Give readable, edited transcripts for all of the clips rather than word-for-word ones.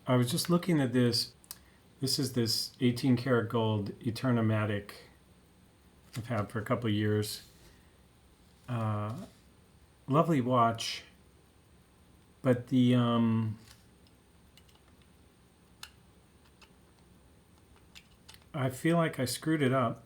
I was just looking at this. This is this 18 karat gold Eterna-Matic I've had for a couple of years. Uh, Lovely watch, but I feel like I screwed it up.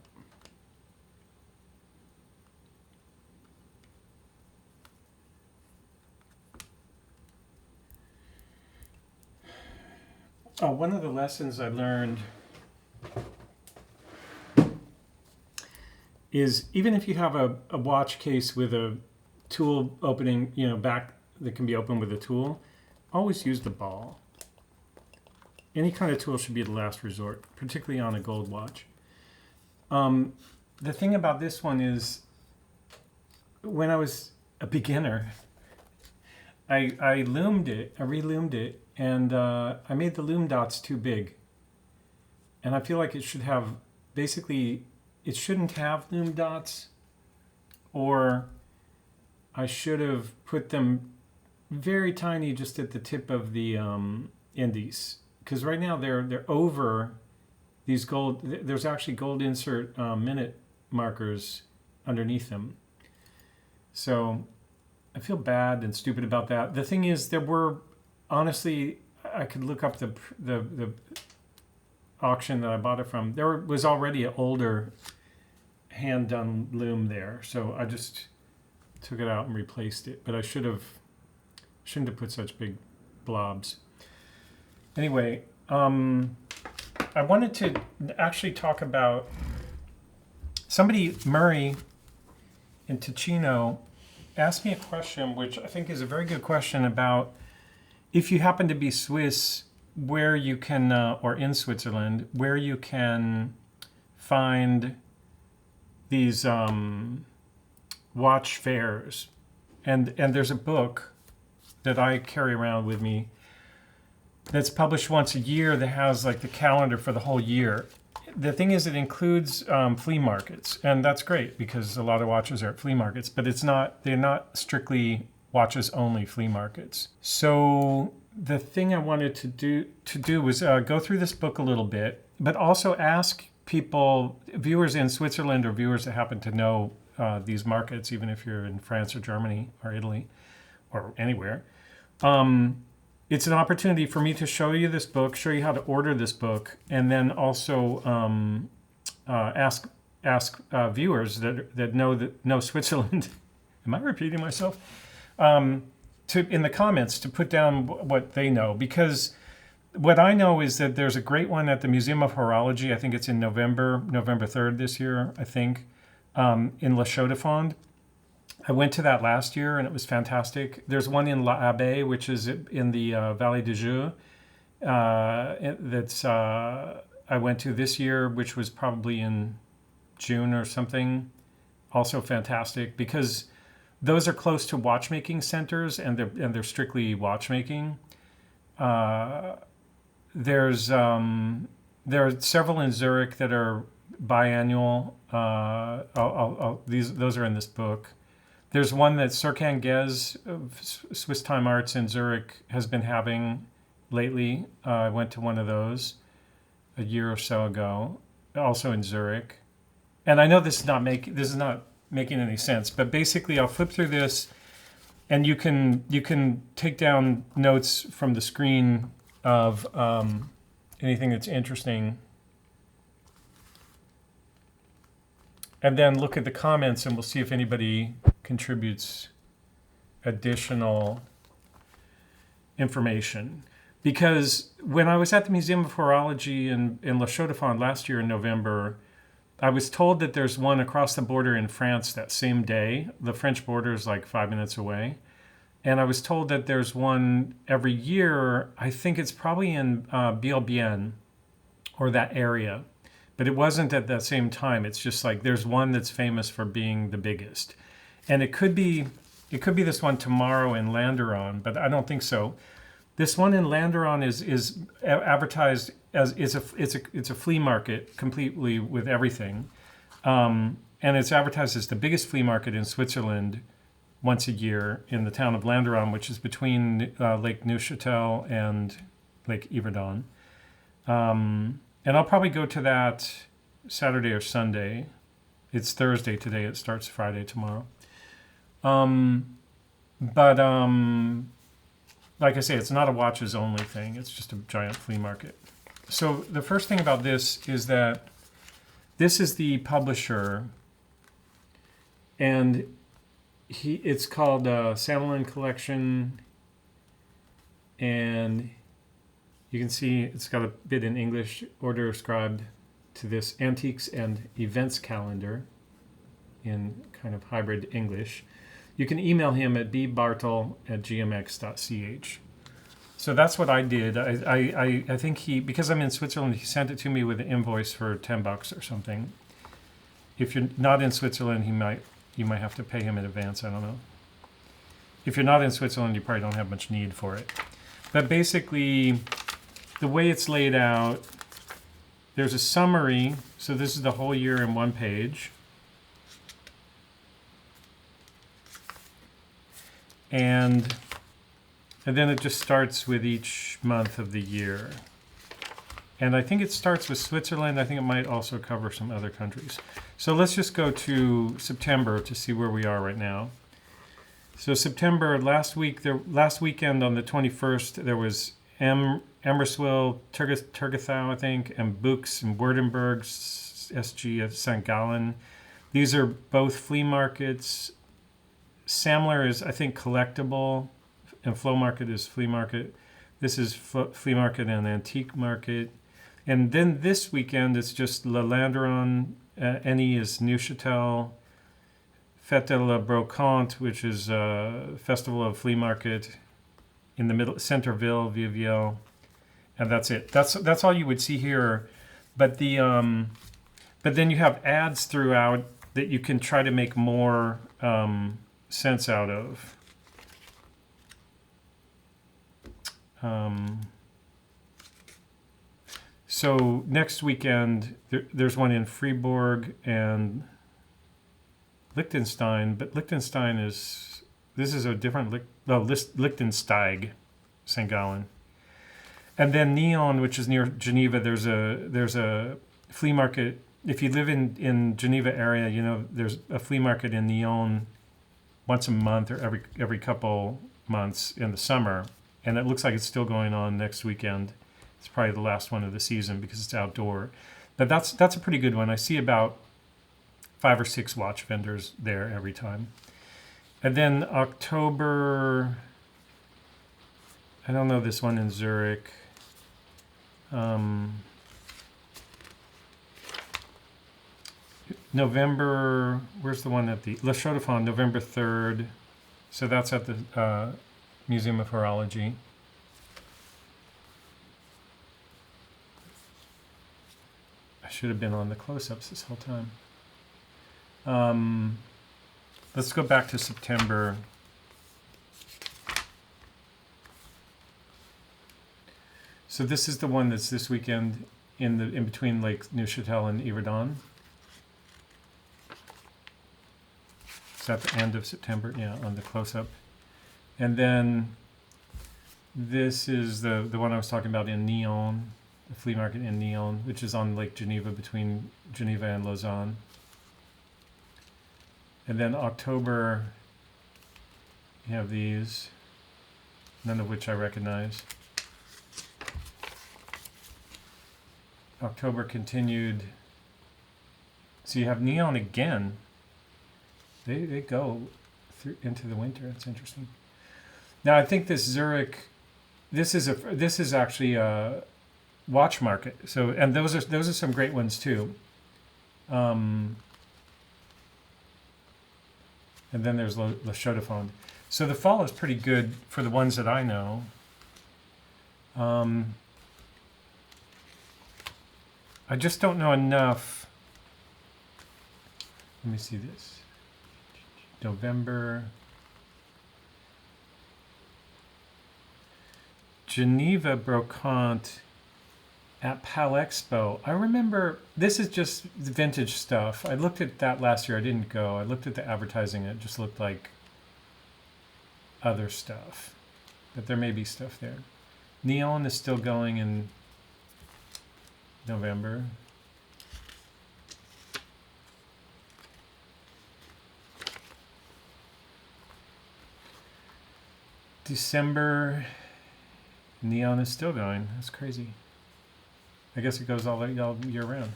One of the lessons I learned is even if you have a watch case with a tool opening, back that can be opened with a tool, always use the ball. Any kind of tool should be the last resort, particularly on a gold watch. The thing about this one is, when I was a beginner, I re-lumed it, and I made the lume dots too big. And I feel like it should have, basically, it shouldn't have lume dots, or I should have put them very tiny just at the tip of the indies. Because right now they're over these gold, there's actually gold insert minute markers underneath them. So I feel bad and stupid about that. The thing is, there were, honestly, I could look up the auction that I bought it from. There was already an older hand done lume there, so I just took it out and replaced it. But I shouldn't have put such big blobs. Anyway, I wanted to actually talk about somebody, Murray in Ticino, asked me a question, which I think is a very good question, about if you happen to be Swiss, where you can, or in Switzerland, where you can find these watch fairs. And there's a book that I carry around with me that's published once a year that has like the calendar for the whole year. The thing is, it includes flea markets, and that's great because a lot of watches are at flea markets, but they're not strictly watches only flea markets. So the thing I wanted to do was go through this book a little bit, but also ask people, viewers in Switzerland or viewers that happen to know these markets, even if you're in France or Germany or Italy or anywhere. It's an opportunity for me to show you this book, show you how to order this book, and then also ask viewers that know Switzerland. Am I repeating myself? In the comments to put down what they know, because what I know is that there's a great one at the Museum of Horology. I think it's in November 3rd this year, I think, in La Chaux-de-Fonds. I went to that last year and it was fantastic. There's one in La Abbaye, which is in the Vallée de Joux. I went to this year, which was probably in June or something. Also fantastic because those are close to watchmaking centers and they're strictly watchmaking. There are several in Zurich that are biannual. Those are in this book. There's one that Serkan Gez of Swiss Time Arts in Zurich has been having lately. I went to one of those a year or so ago, also in Zurich. And I know this is not making any sense, but basically I'll flip through this, and you can take down notes from the screen of anything that's interesting. And then look at the comments and we'll see if anybody contributes additional information. Because when I was at the Museum of Horology in La Chaux-de-Fonds last year in November, I was told that there's one across the border in France that same day. The French border is like 5 minutes away. And I was told that there's one every year. I think it's probably in Biel-Bienne or that area. But it wasn't at that same time. It's just like there's one that's famous for being the biggest. And it could be this one tomorrow in Landeron, but I don't think so. This one in Landeron is advertised as it's a flea market completely with everything. And it's advertised as the biggest flea market in Switzerland once a year in the town of Landeron, which is between Lake Neuchâtel and Lake Yverdon. And I'll probably go to that Saturday or Sunday. It's Thursday today. It starts Friday tomorrow. But like I say, it's not a watches only thing. It's just a giant flea market. So the first thing about this is that this is the publisher, and it's called Sandalin Collection, and you can see it's got a bit in English, order ascribed to this Antiques and Events Calendar in kind of hybrid English. You can email him at bbartl@gmx.ch. So that's what I did. I think because I'm in Switzerland, he sent it to me with an invoice for $10 or something. If you're not in Switzerland, you might have to pay him in advance. I don't know. If you're not in Switzerland, you probably don't have much need for it. But basically, the way it's laid out, there's a summary. So this is the whole year in one page. And then it just starts with each month of the year. And I think it starts with Switzerland. I think it might also cover some other countries. So let's just go to September to see where we are right now. So September, last weekend on the 21st, there was Emmerswil, Turgethau, I think, and Bux and Württemberg, SG at St. Gallen. These are both flea markets. Samler is, I think, collectible, and Flow Market is flea market. This is flea market and antique market. And then this weekend, it's just Le Landeron, NE is Neuchâtel, Fête de la Brocante, which is a festival of flea market in the middle, Centerville, Viviel, and that's it. That's all you would see here. But then you have ads throughout that you can try to make more sense out of. So next weekend, there's one in Fribourg and Liechtenstein, but Liechtenstein this is a different, Liechtensteig, St. Gallen. And then Nyon, which is near Geneva, there's a flea market. If you live in Geneva area, you know, there's a flea market in Nyon once a month or every couple months in the summer. And it looks like it's still going on next weekend. It's probably the last one of the season because it's outdoor. But that's a pretty good one. I see about 5 or 6 watch vendors there every time. And then October, I don't know this one in Zurich. November, where's the one at the Le Chaux de Fonds, November 3rd. So that's at the Museum of Horology. I should have been on the close-ups this whole time. Let's go back to September. So this is the one that's this weekend in between Lake Neuchâtel and Yverdon. It's at the end of September, yeah, on the close-up. And then this is the one I was talking about in Nyon, the flea market in Nyon, which is on Lake Geneva between Geneva and Lausanne. And then October, you have these, none of which I recognize. October continued. So you have Neon again. They go through into the winter. That's interesting. Now I think this Zurich, this is actually a watch market. So and those are some great ones too. And then there's Le Chaux de Fonds. So the fall is pretty good for the ones that I know. I just don't know enough. Let me see this. November. Geneva Brocante at Pal Expo. I remember, this is just vintage stuff. I looked at that last year. I didn't go. I looked at the advertising. It just looked like other stuff. But there may be stuff there. Neon is still going in November. December, neon is still going. That's crazy. I guess it goes all year round.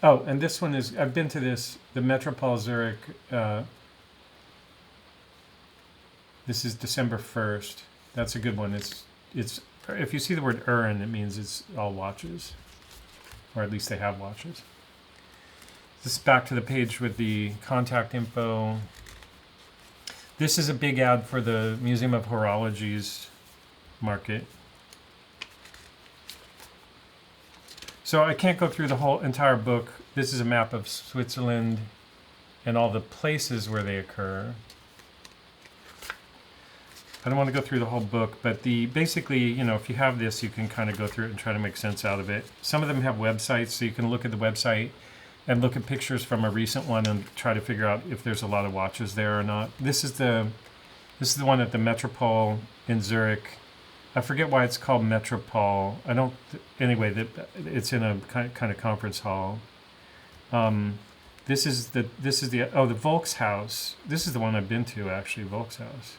Oh, and this one is, I've been to this, the Metropole Zurich. This is December 1st. That's a good one. It's if you see the word Urin, it means it's all watches, or at least they have watches. This is back to the page with the contact info. This is a big ad for the Museum of Horology's market. So I can't go through the whole entire book. This is a map of Switzerland and all the places where they occur. I don't want to go through the whole book, but basically, you know, if you have this, you can kind of go through it and try to make sense out of it. Some of them have websites, so you can look at the website and look at pictures from a recent one and try to figure out if there's a lot of watches there or not. This is the one at the Metropole in Zurich. I forget why it's called Metropole. Anyway, it's in a kind of conference hall. This is the Volkshaus. This is the one I've been to, actually, Volkshaus,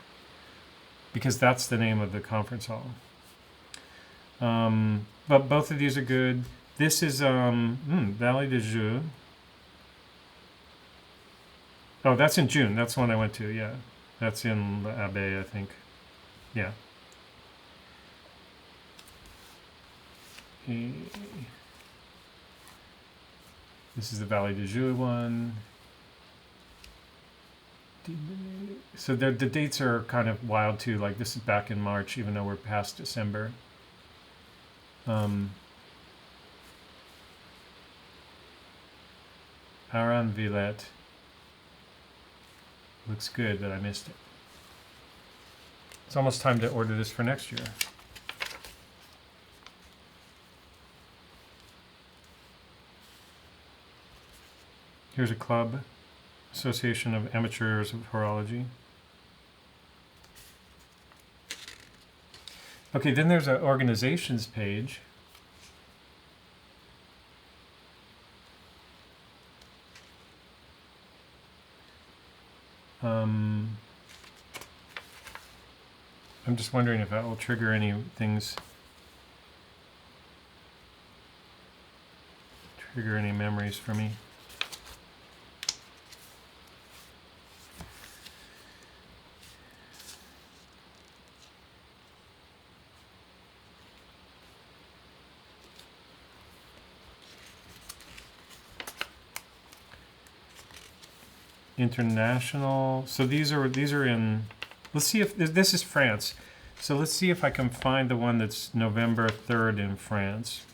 because that's the name of the conference hall. But both of these are good. This is Vallée de Joux. Oh, that's in June. That's the one I went to, yeah. That's in l'Abbaye, I think. Yeah. This is the Vallée de Joux one. So the dates are kind of wild too. Like this is back in March, even though we're past December. Aran Villette. Looks good, but I missed it. It's almost time to order this for next year. Here's a club, Association of Amateurs of Horology. Okay, then there's an organizations page. I'm just wondering if that will trigger any things, trigger any memories for me. International. So these are in. Let's see if this is France. So let's see if I can find the one that's November 3rd in France.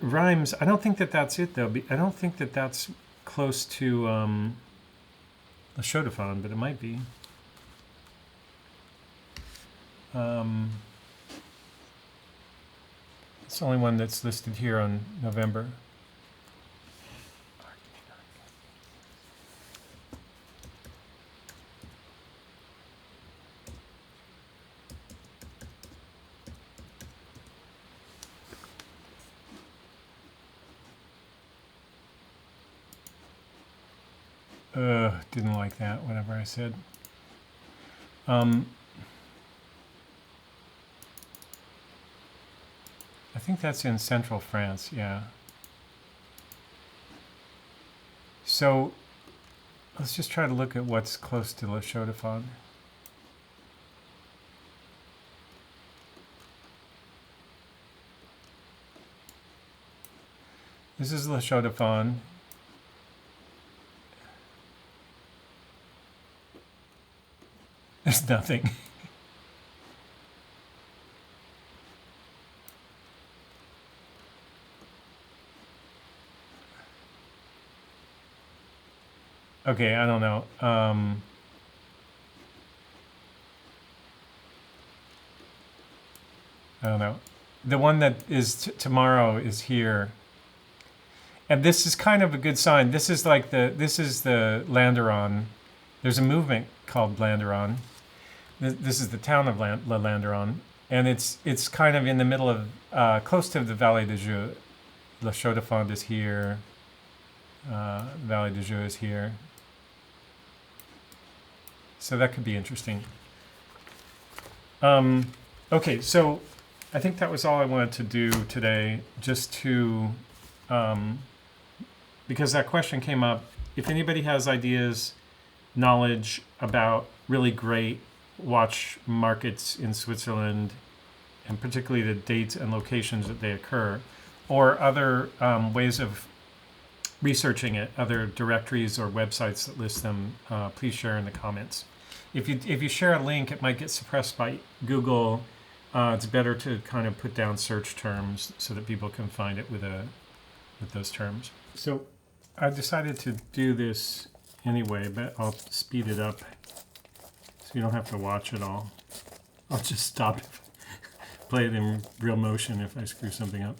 Rhymes. I don't think that that's it though. I don't think that that's close to a Chaux-de-Fonds, but it might be. It's the only one that's listed here on November. Didn't like that, whatever I said. I think that's in central France, yeah. So let's just try to look at what's close to Le Chaux-de-Fonds. This is Le Chaux-de-Fonds. There's nothing. Okay, I don't know. I don't know. The one that is tomorrow is here. And this is kind of a good sign. This is like this is the Landeron. There's a movement called Landeron. This is the town of La Landeron, and it's kind of in the middle of close to the Vallée de Joux. La Chaux de Fonds is here. Vallée de Joux is here. So that could be interesting. Okay, so I think that was all I wanted to do today, just to, because that question came up. If anybody has ideas, knowledge about really great watch markets in Switzerland, and particularly the dates and locations that they occur, or other ways of researching it, other directories or websites that list them, please share in the comments. If you share a link, it might get suppressed by Google. It's better to kind of put down search terms so that people can find it with those terms. So I decided to do this anyway, but I'll speed it up so you don't have to watch it all. I'll just stop, play it in real motion if I screw something up.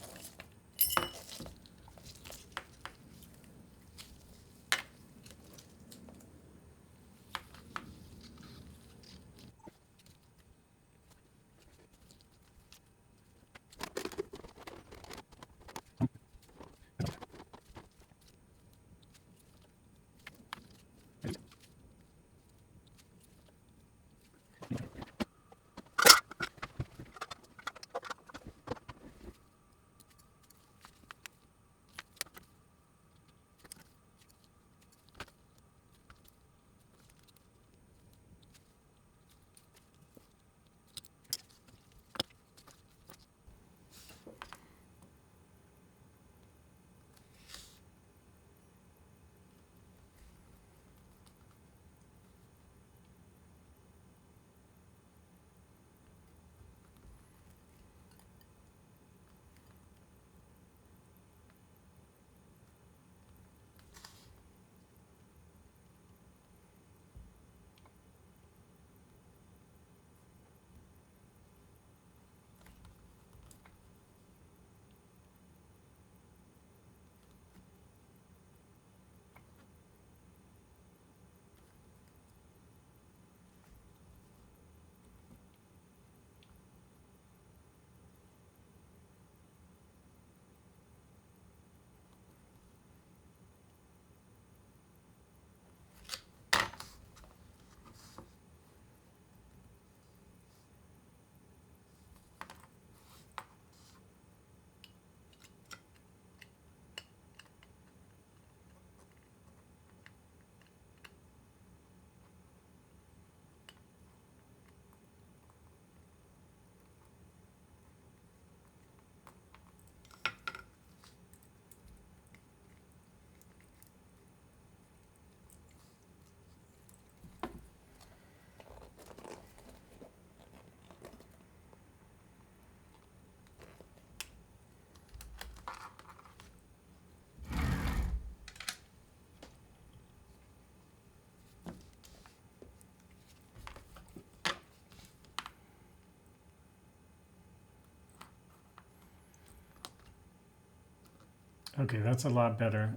Okay, that's a lot better.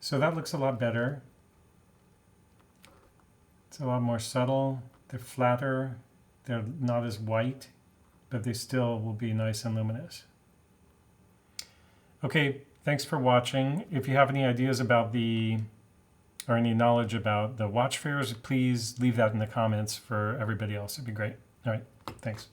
So that looks a lot better. It's a lot more subtle. They're flatter. They're not as white, but they still will be nice and luminous. Okay, thanks for watching. If you have any ideas about or any knowledge about the watch fairs, please leave that in the comments for everybody else. It'd be great. All right, thanks.